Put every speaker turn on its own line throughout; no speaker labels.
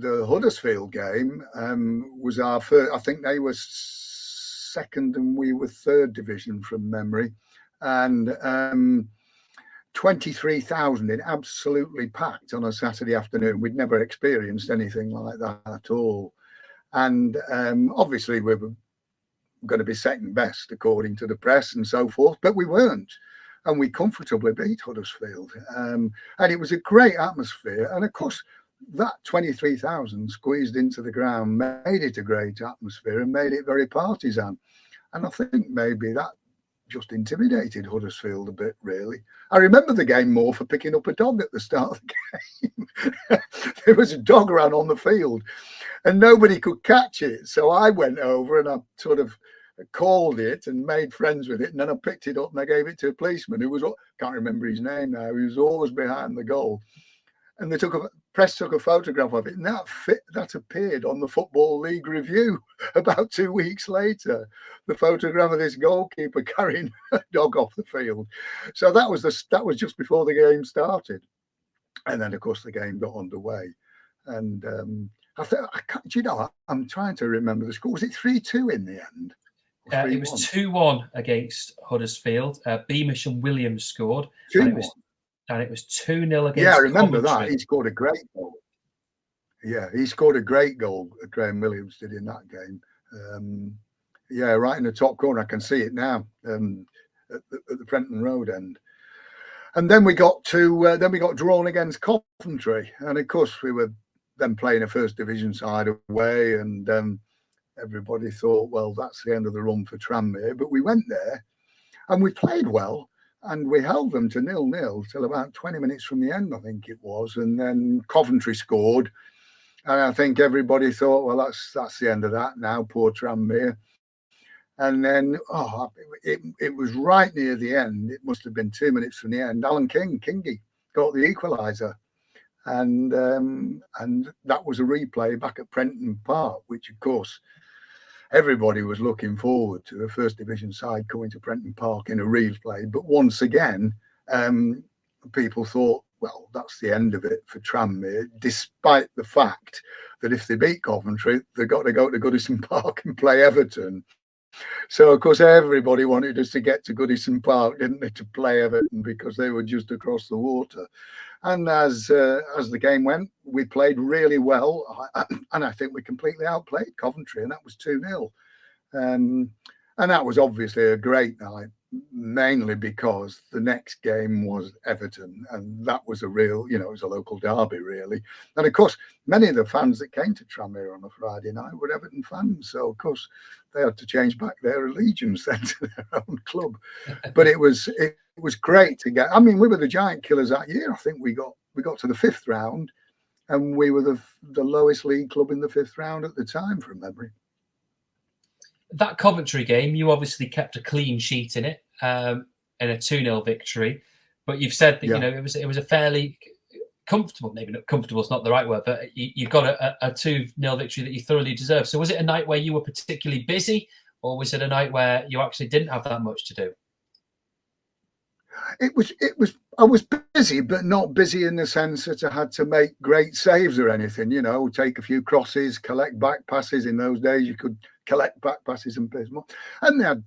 the Huddersfield game was our first. I think they were second and we were third division from memory, and 23,000 in absolutely packed on a Saturday afternoon. We'd never experienced anything like that at all, and obviously we were going to be second best according to the press and so forth, but we weren't. And we comfortably beat Huddersfield. And it was a great atmosphere. And of course, that 23,000 squeezed into the ground made it a great atmosphere and made it very partisan. And I think maybe that just intimidated Huddersfield a bit, really. I remember the game more for picking up a dog at the start of the game. There was a dog ran on the field and nobody could catch it. So I went over and I sort of called it and made friends with it. And then I picked it up and I gave it to a policeman who was, can't remember his name now, he was always behind the goal. And they press took a photograph of it, and that appeared on the Football League Review about 2 weeks later. The photograph of this goalkeeper carrying a dog off the field. So that was just before the game started, and then of course the game got underway. And I'm trying to remember the score. Was it 3-2 in the end?
It was 2-1 against Huddersfield. Beamish and Williams scored. And it was 2-0 against.
Yeah, I remember
Coventry.
that. He scored a great goal. Yeah, he scored a great goal. Graham Williams did in that game. Yeah, right in the top corner. I can see it now at the Prenton Road end. And then we got drawn against Coventry, and of course we were then playing a first division side away, and everybody thought, well, that's the end of the run for Tranmere. But we went there, and we played well. And we held them to 0-0 till about 20 minutes from the end, I think it was. And then Coventry scored. And I think everybody thought, well, that's the end of that now, poor Tranmere. And then, it was right near the end. It must have been 2 minutes from the end. Alan Kingy, got the equaliser. And that was a replay back at Prenton Park, which, of course, everybody was looking forward to a first division side coming to Prenton Park in a replay. But once again, people thought, well, that's the end of it for Tranmere, despite the fact that if they beat Coventry, they've got to go to Goodison Park and play Everton. So, of course, everybody wanted us to get to Goodison Park, didn't they, to play Everton, because they were just across the water. And as the game went, we played really well, and I think we completely outplayed Coventry, and that was 2-0. And that was obviously a great night, mainly because the next game was Everton, and that was a real, it was a local derby, really. And of course, many of the fans that came to Tranmere on a Friday night were Everton fans, so of course they had to change back their allegiance then to their own club. But it was great to get. I mean, we were the giant killers that year. I think we got to the fifth round, and we were the lowest league club in the fifth round at the time, from memory.
That Coventry game, you obviously kept a clean sheet in it, in a 2-0 victory. But you've said that it was a fairly comfortable, maybe not comfortable is not the right word, but you got a 2-0 victory that you thoroughly deserved. So was it a night where you were particularly busy, or was it a night where you actually didn't have that much to do?
It was. I was busy, but not busy in the sense that I had to make great saves or anything. Take a few crosses, collect back passes. In those days, you could collect back passes and pace more. And they had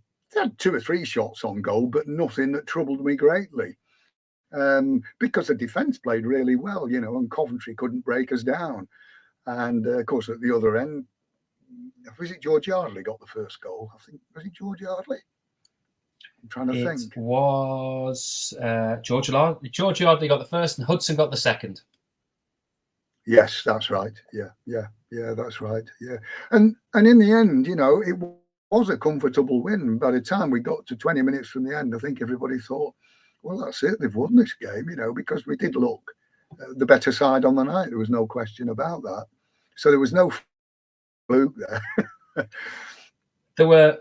2 or 3 shots on goal, but nothing that troubled me greatly, because the defence played really well. And Coventry couldn't break us down. And of course, at the other end, was it George Yardley got the first goal? I think, was it George Yardley? I'm trying to think.
It was George Yardley. George Yardley got the first, and Hudson got the second.
Yes, that's right. Yeah, that's right. Yeah, and in the end, it was a comfortable win. By the time we got to 20 minutes from the end, I think everybody thought, well, that's it. They've won this game, because we did look the better side on the night. There was no question about that. So there was no fluke there.
There were,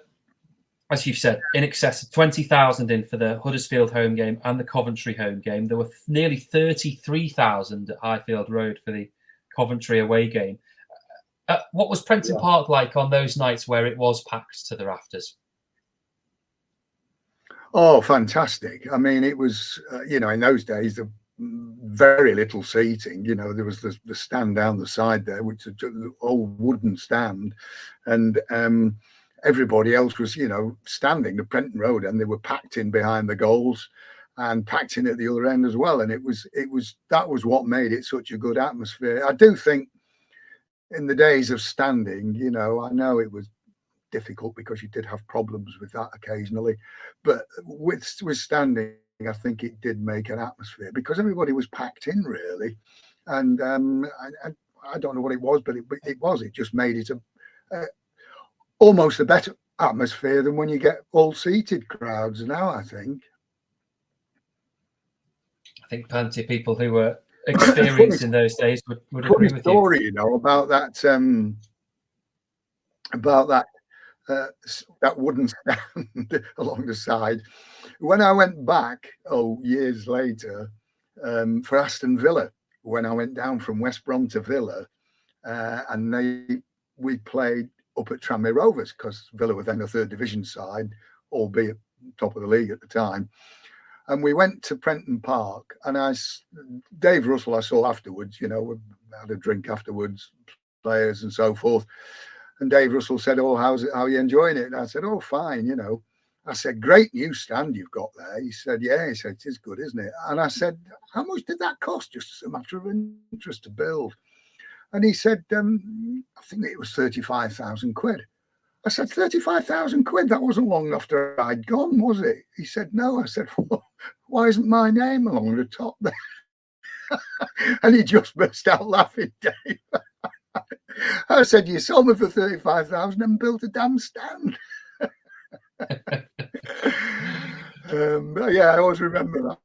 as you've said, in excess of 20,000 in for the Huddersfield home game and the Coventry home game. There were nearly 33,000 at Highfield Road for the Coventry away game. What was Prenton Park like on those nights where it was packed to the rafters?
Oh, fantastic. I mean, it was, in those days, very little seating. You know, there was the stand down the side there, which is an old wooden stand, and everybody else was, you know, standing the Prenton Road, and they were packed in behind the goals and packed in at the other end as well. And that was what made it such a good atmosphere. I do think in the days of standing, you know, I know it was difficult because you did have problems with that occasionally, but with standing, I think it did make an atmosphere because everybody was packed in really, and I don't know what it was, but it just made it almost a better atmosphere than when you get all seated crowds now. I think
plenty of people who were experienced in those days would agree with
story,
you.
You know, about that that wooden stand along the side. When I went back, years later, for Aston Villa, when I went down from West Brom to Villa, and we played up at Tranmere Rovers because Villa were then a third division side, albeit top of the league at the time. And we went to Prenton Park, and Dave Russell I saw afterwards, you know, we had a drink afterwards, players and so forth. And Dave Russell said, how are you enjoying it? And I said, fine, you know. I said, great new stand you've got there. He said, yeah. He said, it is good, isn't it? And I said, how much did that cost? Just as a matter of interest to build. And he said, I think it was 35,000 quid. I said, 35,000 quid? That wasn't long after I'd gone, was it? He said, no. I said, well, why isn't my name along the top there? And he just burst out laughing, Dave. I said, you sold me for 35,000 and built a damn stand. Yeah, I always remember that.